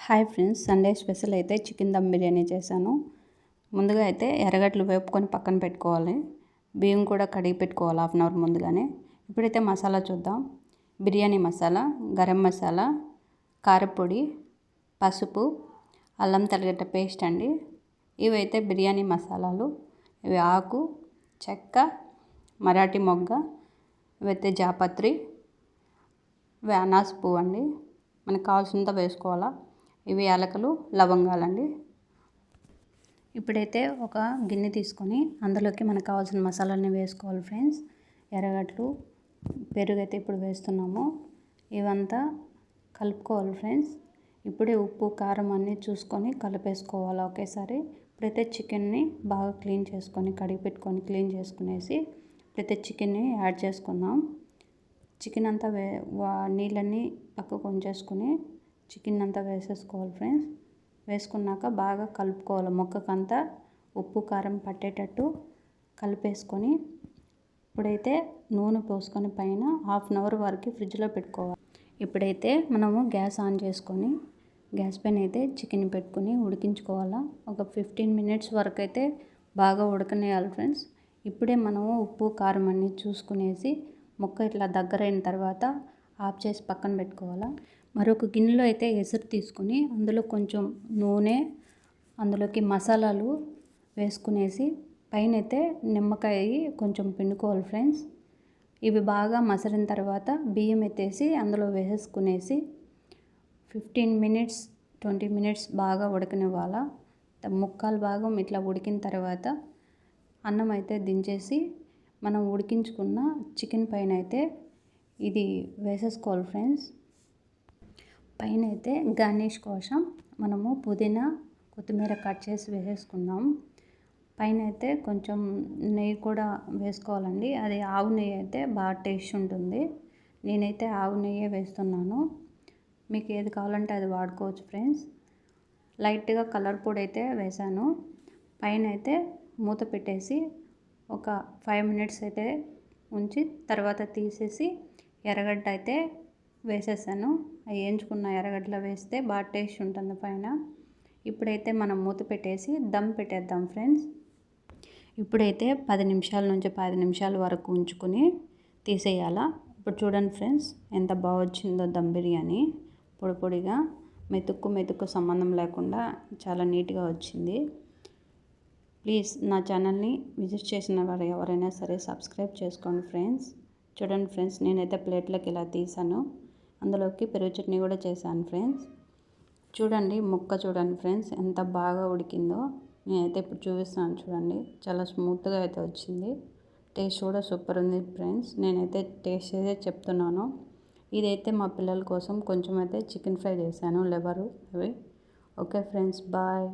Hi friends, Sunday special అయితే chicken dum biryani చేశాను. ముందుగా అయితే ఎర్రగడ్డలు వేపుకొని పక్కన పెట్టుకోవాలి. బియ్యం కూడా కడిగి పెట్టుకోవాలి హాఫ్ అన్ అవర్ ముందుగానే. ఇప్పుడైతే మసాలా చూద్దాం. బిర్యానీ మసాలా, గరం మసాలా, కారపొడి, పసుపు, అల్లం తెల్లగడ్డ పేస్ట్ అండి. ఇవైతే బిర్యానీ మసాలాలు. ఇవి ఆకు, చెక్క, మరాఠీ మొగ్గ, ఇవైతే జాపత్రి, ఇవి అనాస పువ్వు అండి. మనకు కావాల్సినంత వేసుకోవాలా. ఇవి యాలకులు, లవంగాలండి. ఇప్పుడైతే ఒక గిన్నె తీసుకొని అందులోకి మనకు కావాల్సిన మసాలాన్ని వేసుకోవాలి ఫ్రెండ్స్. ఎర్రగడ్డలు, పెరుగు అయితే ఇప్పుడు వేస్తున్నాము. ఇవంతా కలుపుకోవాలి ఫ్రెండ్స్. ఇప్పుడే ఉప్పు, కారం అన్నీ చూసుకొని కలిపేసుకోవాలి ఒకేసారి. ఇప్పుడైతే చికెన్ని బాగా క్లీన్ చేసుకొని కడిగి పెట్టుకొని క్లీన్ చేసుకునేసి ఇప్పుడైతే చికెన్ని యాడ్ చేసుకుందాం. చికెన్ అంతా నీళ్ళన్నీ పక్కకు ఉంచేసుకుని చికెన్ అంతా వేసేసుకోవాలి ఫ్రెండ్స్. వేసుకున్నాక బాగా కలుపుకోవాలి. ముక్కకంతా ఉప్పు కారం పట్టేటట్టు కలిపేసుకొని ఇప్పుడైతే నూనె పోసుకొని పైన హాఫ్ అన్ అవర్ వరకు ఫ్రిడ్జ్లో పెట్టుకోవాలి. ఇప్పుడైతే మనము గ్యాస్ ఆన్ చేసుకొని గ్యాస్ పైన అయితే చికెన్ పెట్టుకుని ఉడికించుకోవాలా. ఒక 15 మినిట్స్ వరకు అయితే బాగా ఉడకనేయాలి ఫ్రెండ్స్. ఇప్పుడే మనము ఉప్పు కారం అన్నీ చూసుకునేసి ముక్క ఇట్లా దగ్గరైన తర్వాత ఆఫ్ చేసి పక్కన పెట్టుకోవాలా. మరొక గిన్నెలో అయితే ఎసురు తీసుకుని అందులో కొంచెం నూనె, అందులోకి మసాలాలు వేసుకునేసి పైన అయితే నిమ్మకాయ కొంచెం పిండుకోవాలి ఫ్రెండ్స్. ఇవి బాగా మసలిన తర్వాత బియ్యం ఎత్తేసి అందులో వేసేసుకునేసి 15 మినిట్స్ 20 మినిట్స్ బాగా ఉడకనివ్వాలా. ముక్కాలు భాగం ఇట్లా ఉడికిన తర్వాత అన్నం అయితే దించేసి మనం ఉడికించుకున్న చికెన్ పైన అయితే ఇది వేసేసుకోవాలి ఫ్రెండ్స్. పైన అయితే గార్నిష్ కోసం మనము పుదీనా, కొత్తిమీర కట్ చేసి వేసేసుకుందాం. పైన అయితే కొంచెం నెయ్యి కూడా వేసుకోవాలండి. అది ఆవు నెయ్యి అయితే బాగా టేస్ట్ ఉంటుంది. నేనైతే ఆవు నెయ్యే వేస్తున్నాను. మీకు ఏది కావాలంటే అది వాడుకోవచ్చు ఫ్రెండ్స్. లైట్గా కలర్ పొడి అయితే వేసాను. పైన అయితే మూత పెట్టేసి ఒక 5 మినిట్స్ అయితే ఉంచి తర్వాత తీసేసి ఎర్రగడ్డ అయితే వేసేసాను. వేయించుకున్న ఎర్రగడ్డలో వేస్తే బాగా టేస్ట్ ఉంటుంది పైన. ఇప్పుడైతే మనం మూత పెట్టేసి దమ్ పెట్టేద్దాం ఫ్రెండ్స్. ఇప్పుడైతే 10 నిమిషాల నుంచి 10 నిమిషాల వరకు ఉంచుకొని తీసేయాలా. ఇప్పుడు చూడండి ఫ్రెండ్స్, ఎంత బాగా వచ్చిందో దమ్ బిర్యానీ. పొడి పొడిగా మెతుక్కు సంబంధం లేకుండా చాలా నీట్గా వచ్చింది. ప్లీజ్ నా ఛానల్ని విజిట్ చేసిన వారు ఎవరైనా సరే సబ్స్క్రైబ్ చేసుకోండి ఫ్రెండ్స్. చూడండి ఫ్రెండ్స్, నేనైతే ప్లేట్లోకి ఇలా తీసాను. అందులోకి పెరుగు చట్నీ కూడా చేశాను ఫ్రెండ్స్. చూడండి ముక్క చూడండి ఫ్రెండ్స్, ఎంత బాగా ఉడికిందో. నేనైతే ఇప్పుడు చూపిస్తున్నాను చూడండి. చాలా స్మూత్గా అయితే వచ్చింది. టేస్ట్ కూడా సూపర్ ఉంది ఫ్రెండ్స్. నేనైతే టేస్ట్ చేసే చెప్తున్నాను. ఇదైతే మా పిల్లల కోసం కొంచెం అయితే చికెన్ ఫ్రై చేశాను, లివరు అవి. Okay friends, bye.